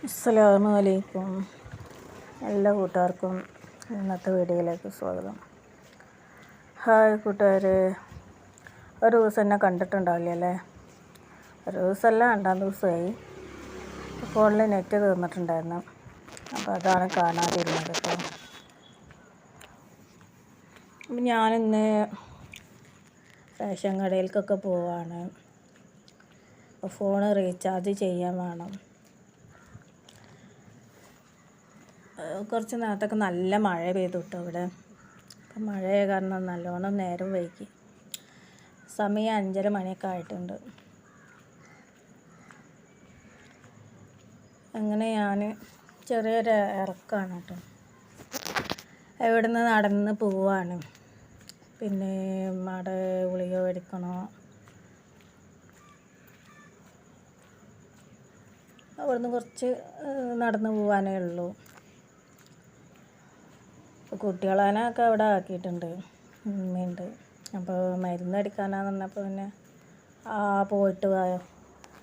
അസ്സലാമു അലൈക്കും. എല്ലാ കൂട്ടുകാർക്കും ഇന്നത്തെ വീഡിയോയിലേക്ക് സ്വാഗതം. ഹായ് കൂട്ടുകാരെ, ഒരു ദിവസം എന്നെ കണ്ടിട്ടുണ്ടാവില്ല അല്ലേ? ഒരു ദിവസമല്ല, 2-ാം ദിവസമായി. ഫോണിൽ നെറ്റ് തീർന്നിട്ടുണ്ടായിരുന്നു, അപ്പോൾ അതാണ് കാണാതിരുന്നത് കേട്ടോ. അപ്പം ഞാനിന്ന് റേഷൻ കടയിലേക്കൊക്കെ പോവാണ്. ഫോൺ റീചാർജ് ചെയ്യാൻ വേണം. കുറച്ച് നേരത്തൊക്കെ നല്ല മഴ പെയ്തു കേട്ടോ ഇവിടെ. അപ്പം മഴയായ കാരണം നല്ലോണം നേരം വൈകി. സമയം 5:30 മണിയൊക്കെ ആയിട്ടുണ്ട്. അങ്ങനെ ഞാൻ ചെറിയൊരു ഇറക്കമാണ് കേട്ടോ. ഇവിടെ നിന്ന് നടന്ന് പോവാണ്. പിന്നെ അവിടെ ഗുളിക മേടിക്കണോ, അവിടുന്ന് കുറച്ച് നടന്ന് പോകാനേ ഉള്ളൂ. കുട്ടികളാനൊക്കെ അവിടെ ആക്കിയിട്ടുണ്ട്, ഉമ്മയുണ്ട്. അപ്പോൾ മരുന്ന് അടിക്കാനാന്ന് പറഞ്ഞപ്പോൾ പിന്നെ പോയിട്ട് വായോ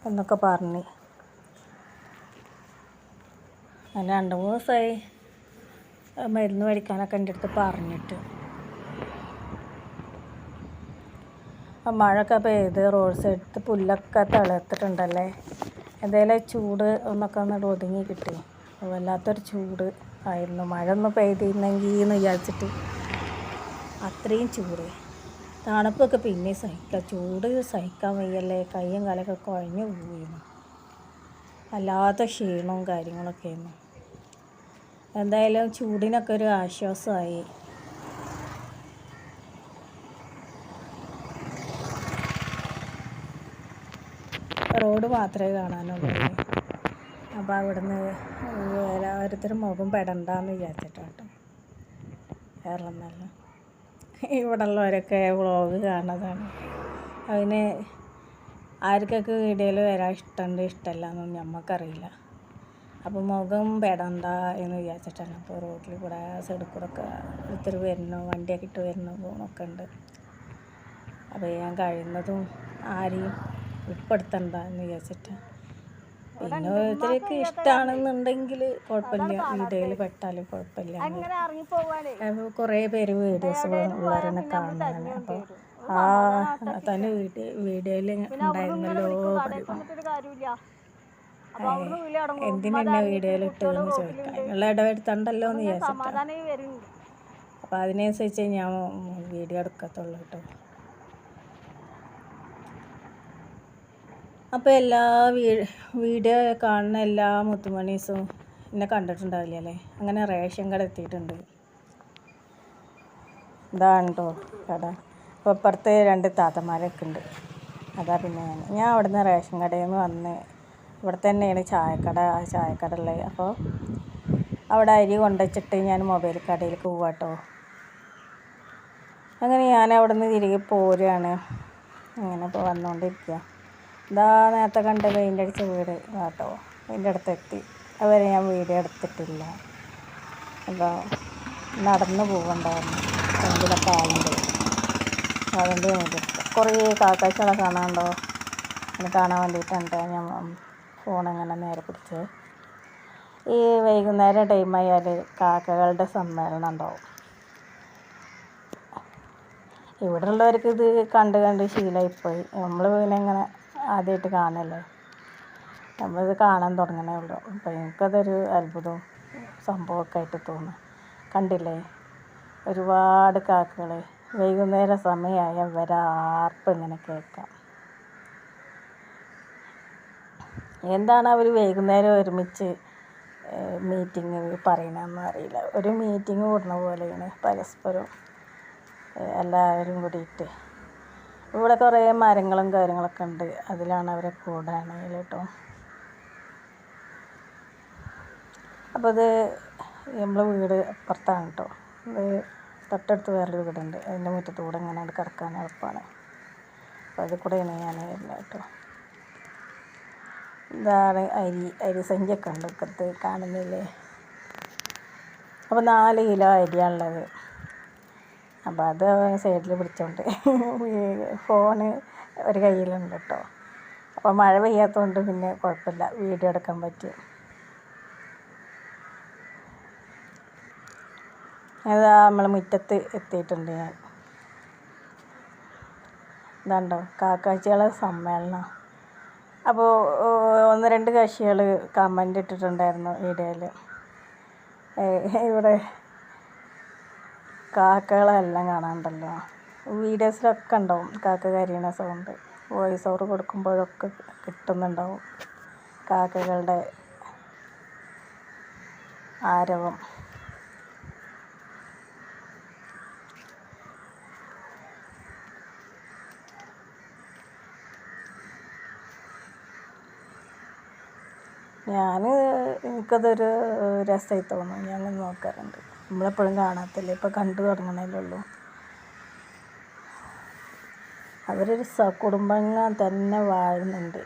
എന്നൊക്കെ പറഞ്ഞ്. അങ്ങനെ 2-3 ദിവസമായി മരുന്ന് മേടിക്കാനൊക്കെ എൻ്റെ അടുത്ത് പറഞ്ഞിട്ട്. മഴയൊക്കെ പെയ്ത് റോഡ് സൈഡത്ത് പുല്ലൊക്കെ തിളർത്തിട്ടുണ്ടല്ലേ. എന്തായാലും ചൂട് ഒന്ന് ഒതുങ്ങി കിട്ടി. വല്ലാത്തൊരു ചൂട് ആയിരുന്നു. മഴ ഒന്ന് പെയ്തിരുന്നെങ്കിൽ എന്ന് വിചാരിച്ചിട്ട് അത്രയും ചൂട്. തണുപ്പൊക്കെ പിന്നെ സഹിക്കാം, ചൂട് സഹിക്കാൻ വയ്യല്ലേ. കയ്യും കാലൊക്കെ കുഴഞ്ഞു പോയിരുന്നു. വല്ലാത്ത ക്ഷീണവും കാര്യങ്ങളൊക്കെ ആയിരുന്നു. എന്തായാലും ചൂടിനൊക്കെ ഒരു ആശ്വാസമായി. റോഡ് മാത്രമേ കാണാനുള്ളൂ. അപ്പോൾ അവിടുന്ന് ഓരോരുത്തരും മുഖം പെടണ്ടെന്ന് വിചാരിച്ചിട്ടാട്ടോ. വേറെ ഒന്നല്ല, ഇവിടെ ഉള്ളവരൊക്കെ വ്ളോഗ് കാണുന്നതാണ്. അതിന് ആർക്കൊക്കെ വീഡിയോയിൽ വരാൻ ഇഷ്ടമുണ്ട് ഇഷ്ടമല്ല എന്നൊന്നും നമുക്കറിയില്ല. അപ്പോൾ മുഖം പെടണ്ട എന്ന് വിചാരിച്ചിട്ടാണ്. അപ്പോൾ റോഡിൽ കൂടെ സൈഡിൽ കൂടെ ഒക്കെ ഒത്തിരി വരുന്നു, വണ്ടിയൊക്കെ ഇട്ട് വരുന്നു, പോകണമൊക്കെ ഉണ്ട്. അപ്പോൾ ഞാൻ കഴിയുന്നതും ആരെയും ഉൾപ്പെടുത്തണ്ട എന്ന് വിചാരിച്ചിട്ട്. പിന്നെ ഓരോരുത്തർക്ക് ഇഷ്ടമാണെന്നുണ്ടെങ്കിൽ കുഴപ്പമില്ല, വീഡിയോയിൽ പെട്ടാലും കുഴപ്പമില്ല. അപ്പോൾ കുറേ പേര് വീഡിയോസ് ഉള്ളവരെന്നെ കാണുന്നതാണ്. അപ്പോൾ തന്നെ വീഡിയോയിൽ ഉണ്ടായിരുന്നല്ലോ എന്തിനെന്നെ വീഡിയോയിൽ ഇട്ടതെന്ന് ചോദിക്കാം. അതിനുള്ള ഇടവരുത്തണ്ടല്ലോ എന്ന് വിചാരിച്ചിട്ടാണ്. അപ്പോൾ അതിനനുസരിച്ച് ഞാൻ വീഡിയോ എടുക്കത്തുള്ളൂ കേട്ടോ. അപ്പോൾ എല്ലാ വീഡിയോ കാണുന്ന എല്ലാ മുത്തുമണീസും എന്നെ കണ്ടിട്ടുണ്ടാവില്ല അല്ലേ. അങ്ങനെ റേഷൻ കട എത്തിയിട്ടുണ്ട്. ഇതാണ് കേട്ടോ കട. അപ്പോൾ ഇപ്പുറത്ത് 2 താത്തമാരൊക്കെ ഉണ്ട്. അതാ പിന്നെ ഞാൻ അവിടുന്ന് റേഷൻ കടയിൽ നിന്ന് വന്ന് ഇവിടെ തന്നെയാണ് ചായക്കട ഉള്ളത്. അപ്പോൾ അവിടെ അരി കൊണ്ടുവച്ചിട്ട് ഞാൻ മൊബൈൽ കടയിലേക്ക് പോവാട്ടോ. അങ്ങനെ ഞാൻ അവിടെ നിന്ന് തിരികെ പോരുകയാണ്. അങ്ങനെ ഇപ്പോൾ വന്നുകൊണ്ടിരിക്കുക. ഇതാ നേരത്തെ കണ്ട് പെയിൻ്റ് അടിച്ച വീട് കേട്ടോ, അതിൻ്റെ അടുത്തെത്തി. അതുവരെ ഞാൻ വീഡിയോ എടുത്തിട്ടില്ല. അപ്പോൾ നടന്ന് പോകണ്ടായിരുന്നു, ഫ്രണ്ടിലൊക്കെ ആളുണ്ട്. അതുകൊണ്ട് വേണ്ടിയിട്ട് കുറേ കാക്കാച്ചകളെ കാണാനുണ്ടോ എന്ന് കാണാൻ വേണ്ടിയിട്ടുണ്ട് ഞാൻ ഫോണിങ്ങനെ നേരെ പിടിച്ച്. ഈ വൈകുന്നേരം ടൈമായാൽ കാക്കകളുടെ സമ്മേളനം ഉണ്ടാവും. ഇവിടെ ഉള്ളവർക്ക് ഇത് കണ്ട് ശീലമായിപ്പോയി. നമ്മൾ പിന്നെ ഇങ്ങനെ ആദ്യമായിട്ട് കാണല്ലേ, നമ്മളിത് കാണാൻ തുടങ്ങണേ ഉള്ളൂ. അപ്പോൾ എനിക്കതൊരു അത്ഭുതവും സംഭവമൊക്കെ ആയിട്ട് തോന്നും. കണ്ടില്ലേ, ഒരുപാട് കാക്കകൾ വൈകുന്നേരം സമയമായ ആർപ്പ് ഇങ്ങനെ കേൾക്കാം. എന്താണ് അവർ വൈകുന്നേരം ഒരുമിച്ച് മീറ്റിംഗ് പറയണമെന്ന് അറിയില്ല. ഒരു മീറ്റിംഗ് കൂടുന്ന പോലെയാണ് പരസ്പരം എല്ലാവരും കൂടിയിട്ട്. ഇവിടെ കുറേ മരങ്ങളും കാര്യങ്ങളൊക്കെ ഉണ്ട്, അതിലാണ് അവരെ കൂടാണെങ്കിൽ കേട്ടോ. അപ്പോൾ ഇത് നമ്മളെ വീട് അപ്പുറത്താണ് കേട്ടോ. ഇത് തൊട്ടടുത്ത് വേറൊരു വീടുണ്ട്, അതിൻ്റെ മുറ്റത്തൂടെ ഇങ്ങനെ കിടക്കാൻ എളുപ്പമാണ്. അപ്പോൾ അതിൽ കൂടെയാണ് ഞാൻ വരുന്നത് കേട്ടോ. ഇതാണ് അരി സഞ്ചിയൊക്കെ ഉണ്ട് ഒക്കത്ത് കാണുന്നില്ലേ. അപ്പോൾ 4 കിലോ അരിയാണുള്ളത്. അപ്പോൾ അത് സൈഡിൽ പിടിച്ചോണ്ട് ഫോണ് ഒരു കയ്യിലുണ്ട് കേട്ടോ. അപ്പോൾ മഴ പെയ്യാത്തതുകൊണ്ട് പിന്നെ കുഴപ്പമില്ല, വീഡിയോ എടുക്കാൻ പറ്റും. അതാ നമ്മളെ മുറ്റത്ത് എത്തിയിട്ടുണ്ട് ഞാൻ. ഇതുണ്ടോ കാക്കാച്ചികളെ സമ്മേളനം. അപ്പോൾ 1-2 കക്ഷികൾ കമൻ്റ് ഇട്ടിട്ടുണ്ടായിരുന്നു വീഡിയോയിൽ. ഇവിടെ കാക്കകളെല്ലാം കാണാനുണ്ടല്ലോ. വീഡിയോസിലൊക്കെ ഉണ്ടാവും കാക്ക കരയണ സൗണ്ട്. വോയിസ് ഓവർ കൊടുക്കുമ്പോഴൊക്കെ കിട്ടുന്നുണ്ടാവും കാക്കകളുടെ ആരവം. എനിക്കതൊരു രസമായി തോന്നും. ഞാൻ നോക്കാറുണ്ട്. നമ്മളെപ്പോഴും കാണാത്തില്ലേ, ഇപ്പോൾ കണ്ടു തുടങ്ങണേലുള്ളൂ. അവരൊരു കുടുംബങ്ങൾ തന്നെ വാഴുന്നുണ്ട്.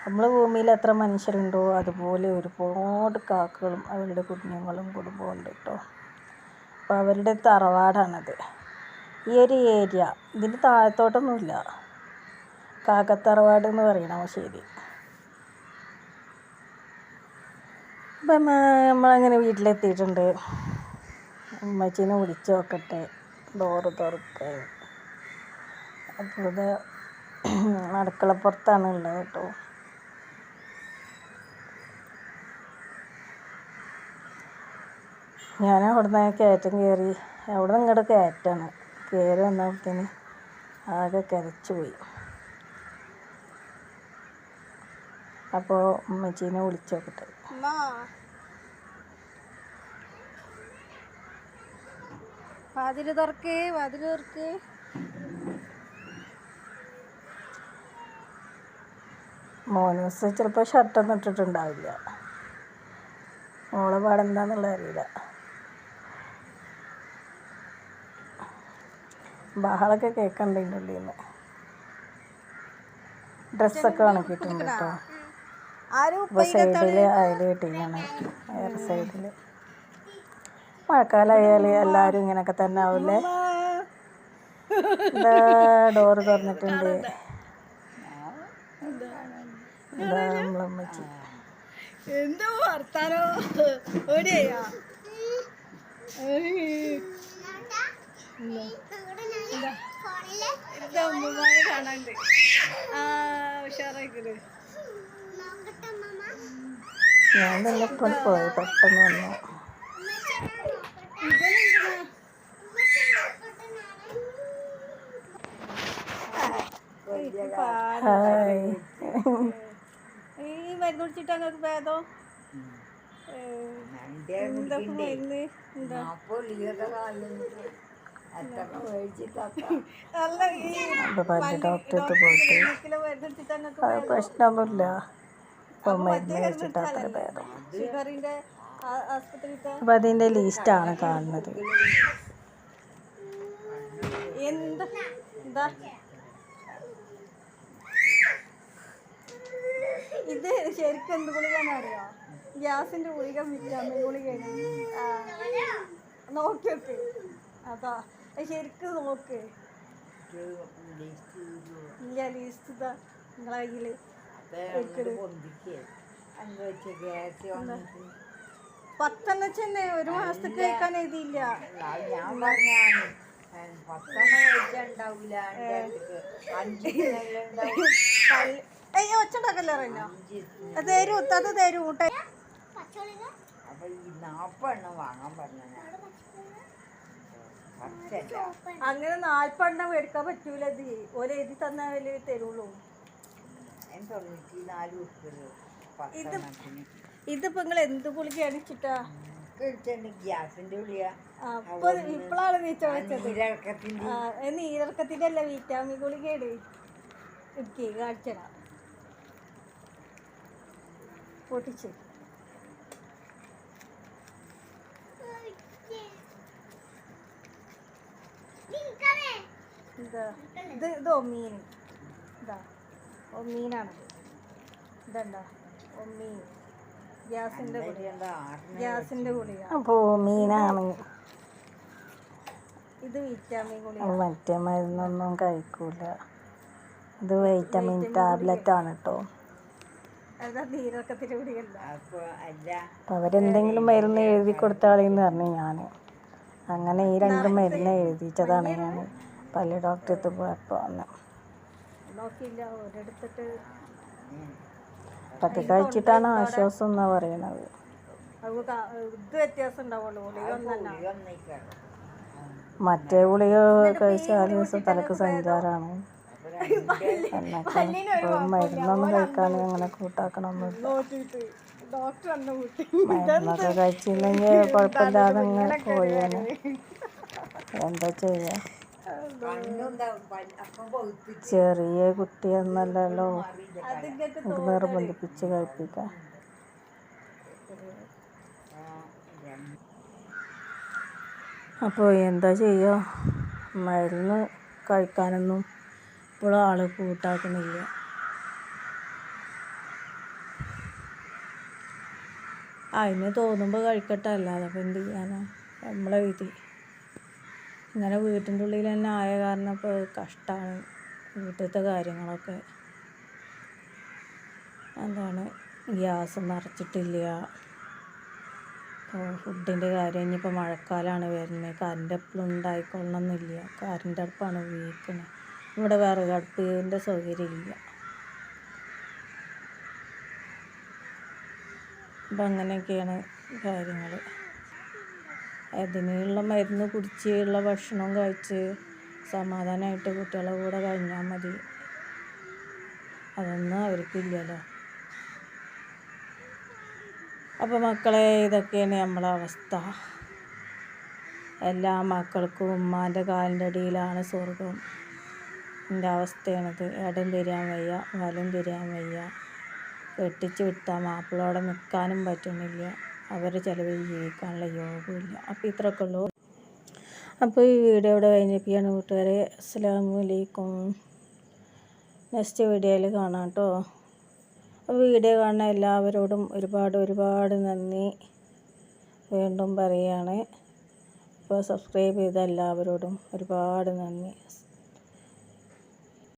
നമ്മൾ ഭൂമിയിൽ എത്ര മനുഷ്യരുണ്ടോ അതുപോലെ ഒരുപാട് കാക്കകളും അവരുടെ കുഞ്ഞുങ്ങളും കുടുംബവും ഉണ്ട് കേട്ടോ. അപ്പോൾ അവരുടെ തറവാടാണത്. ഈ ഒരു ഏരിയ ഇതിൻ്റെ താഴത്തോട്ടൊന്നുമില്ല. കാക്കത്തറവാട് എന്ന് പറയണം ശരി. അപ്പം നമ്മളങ്ങനെ വീട്ടിലെത്തിയിട്ടുണ്ട്. ഉമ്മച്ചീനെ വിളിച്ച് നോക്കട്ടെ, ഡോറ് തുറക്കുക. അപ്പോൾ ഇത് അടുക്കളപ്പുറത്താണ് ഉള്ളത് കേട്ടോ. ഞാൻ അവിടുന്ന് കയറ്റം കയറി. അവിടെ നിന്ന് ഇങ്ങോട്ട് കയറ്റാണ്. കയറി വന്നപ്പോഴത്തേന് ആകെ കിതച്ചു പോയി. അപ്പോൾ ഉമ്മച്ചീനെ വിളിച്ച് നോക്കട്ടെ. വാതിൽ തുറക്ക്, വാതിൽ തുറക്ക്. മോനൂസ് ചിലപ്പോൾ ഷർട്ടൊന്നും ഇട്ടിട്ടുണ്ടാവില്ല. മോളെ പാടെന്താന്നുള്ളത് അറിയില്ല. ബഹളമൊക്കെ കേൾക്കണ്ടതിൻ്റെ ഉള്ളിൽ നിന്ന്. ഡ്രസ്സൊക്കെ ഉണക്കിയിട്ടുണ്ട് കേട്ടോ. ഇപ്പോൾ സൈഡിൽ അയൽ കെട്ടിയാണ്. വേറെ സൈഡിൽ മഴക്കാലമായാൽ എല്ലാവരും ഇങ്ങനെയൊക്കെ തന്നെ ആവില്ലേ. എന്താ ഡോറ് തുറന്നിട്ടുണ്ട്. എന്താ നമ്മളമ്മച്ചി എന്തോ വർത്താനോ ഓടിയാ ഉമ്മമാരെ കാണാണ്ട്. ഉഷാറായിക്കല്. ഞാൻ തന്നെ ഇപ്പോൾ പോയി പെട്ടെന്ന് വന്നു. ഈ മരുന്ന് കുടിച്ചിട്ട് അങ്ങക്ക് ഭേദോ? എന്തൊക്കെ മരുന്ന് എന്താ? ഡോക്ടർക്ക് പോയിട്ട് പ്രശ്നമൊന്നുമില്ല. ഇപ്പം മരുന്ന് കഴിച്ചിട്ട് അത്ര ഭേദം. അപ്പം അതിൻ്റെ ലിസ്റ്റാണ് കാണുന്നത്. എന്താ ഇത് ശരിക്കും എന്ത് ഗുളികയെന്ന് അറിയോ? ഗ്യാസിൻ്റെ ഗുളിക, വിറ്റാമിൻ ഗുളികയാണ്. നോക്കി നോക്ക്. അതാ ശരിക്കും നോക്ക്. ഇല്ല ലിസ്റ്റ് ഇതാ നിങ്ങളെ കയ്യിൽ. 10 തന്നെ 1 മാസത്തേക്ക് കഴിക്കാൻ എഴുതിയില്ല. ഒച്ചുണ്ടാക്കല്ലേ അറിഞ്ഞോ? തരൂ അത് തരൂ. അങ്ങനെ 40 മേടിക്കാൻ പറ്റൂല. ഇത് എഴുതി തന്നാലേ തരുള്ളൂ. ഇതിപ്പോ നിങ്ങൾ എന്ത് ഗുളികയാണ് വെച്ചിട്ടാ? ഗ്യാസിന്റെ ഗുളിക. അപ്പൊ ഇപ്പോഴാണ് നീ ചോദിച്ചത്. നീരിറക്കത്തിന്റെ അല്ല, വിറ്റാമിൻ ഗുളികയാണ്. എനിക്ക് കാണിച്ചടാ പൊട്ടിച്ച്. ഇത് ഒമ്മീൻ. ഇതാ ഒമ്മീനാണത്. ഇതണ്ട ഒമ്മീൻ. ഗ്യാസിന്റെ ഗുളിക. അപ്പോൾ മീനാണ്. ഇത് വിറ്റാമിൻ ഗുളിക. മറ്റേ മരുന്നൊന്നും കഴിക്കൂല. ഇത് വൈറ്റമിൻ ടാബ്ലറ്റ് ആണ് കേട്ടോ. നീരക്കത്തിന്റെ ഗുളികല്ല. അപ്പം അവരെന്തെങ്കിലും മരുന്ന് എഴുതി കൊടുത്താളെന്ന് പറഞ്ഞു ഞാൻ. അങ്ങനെ ഈ 2 മരുന്ന് എഴുതിച്ചതാണ് ഞാൻ പല്ല് ഡോക്ടറെടുത്ത് പോയപ്പോൾ അന്ന്. നോക്കിയില്ല ഒരിടത്തിട്ട് അപ്പം അത് കഴിച്ചിട്ടാണ് ആശ്വാസം എന്നാണ് പറയണത്. ഇത് വ്യത്യാസം ഉണ്ടാവുള്ളൂ ഗുളിക ഒന്നല്ല. മറ്റേ ഗുളിക കഴിച്ചാൽ തലക്ക് സഞ്ചാരമാണ് എന്നൊക്കെ. ഇപ്പോൾ മരുന്നൊന്നും കഴിക്കാൻ അങ്ങനെ കൂട്ടാക്കണമൊന്നുമില്ല. ഡോക്ടർ അന്ന് കൂട്ടി മരുന്നൊക്കെ കഴിച്ചില്ലെങ്കിൽ കുഴപ്പമില്ലാതെ അങ്ങനെ പോയേനെ. എന്താ ചെയ്യുക, ചെറിയ കുട്ടിയൊന്നല്ലല്ലോ നമുക്ക് നിർബന്ധിപ്പിച്ച് കഴിപ്പിക്കാം. അപ്പോൾ എന്താ ചെയ്യുക, മരുന്ന് കഴിക്കാനൊന്നും ഇപ്പോഴും ആൾ കൂട്ടാക്കണില്ല. അതിന് തോന്നുമ്പോൾ കഴിക്കട്ടെ, അല്ലാതെ അപ്പോൾ എന്ത് ചെയ്യാനാ, നമ്മളെ വിധി. ഇങ്ങനെ വീട്ടിൻ്റെ ഉള്ളിൽ തന്നെ ആയ കാരണം ഇപ്പോൾ കഷ്ടമാണ് വീട്ടിലത്തെ കാര്യങ്ങളൊക്കെ. എന്താണ്, ഗ്യാസ് നിറച്ചിട്ടില്ല. അപ്പോൾ ഫുഡിൻ്റെ കാര്യം, ഇനിയിപ്പോൾ മഴക്കാലമാണ് വരുന്നത്, കറണ്ട് എപ്പോഴും ഉണ്ടായിക്കൊള്ളണമെന്നില്ല. കറണ്ട് അടുപ്പാണ് ഉപയോഗിക്കുന്നത്. ഇവിടെ വിറകടുപ്പിൻ്റെ സൗകര്യം ഇല്ല. അപ്പം അങ്ങനെയൊക്കെയാണ് കാര്യങ്ങൾ. അതിനുള്ള മരുന്ന് കുടിച്ച് ഉള്ള ഭക്ഷണം കഴിച്ച് സമാധാനമായിട്ട് കുട്ടികളെ കൂടെ കഴിഞ്ഞാൽ മതി. അതൊന്നും അവർക്കില്ലല്ലോ. അപ്പോൾ മക്കളെ, ഇതൊക്കെയാണ് നമ്മളെ അവസ്ഥ. എല്ലാ മക്കൾക്കും ഉമ്മാൻ്റെ കാലിൻ്റെ അടിയിലാണ് സ്വർഗം. എൻ്റെ അവസ്ഥയാണിത്. ഇടം തിരിയാൻ വയ്യ, വലം തിരിയാൻ വയ്യ. കെട്ടിച്ച് വിട്ടാൽ മാപ്പിളയോടെ നിൽക്കാനും പറ്റുന്നില്ല. അവരുടെ ചിലവിൽ ജീവിക്കാനുള്ള യോഗമില്ല. അപ്പോൾ ഇത്രയൊക്കെ ഉള്ളൂ. അപ്പോൾ ഈ വീഡിയോ ഇവിടെ കഴിഞ്ഞിരിക്കുകയാണ് കൂട്ടുകാരെ. അസ്സലാമു അലൈക്കും. നെക്സ്റ്റ് വീഡിയോയിൽ കാണാം കേട്ടോ. അപ്പോൾ വീഡിയോ കാണുന്ന എല്ലാവരോടും ഒരുപാട് നന്ദി വീണ്ടും പറയുകയാണ്. അപ്പോൾ സബ്സ്ക്രൈബ് ചെയ്ത എല്ലാവരോടും ഒരുപാട് നന്ദി.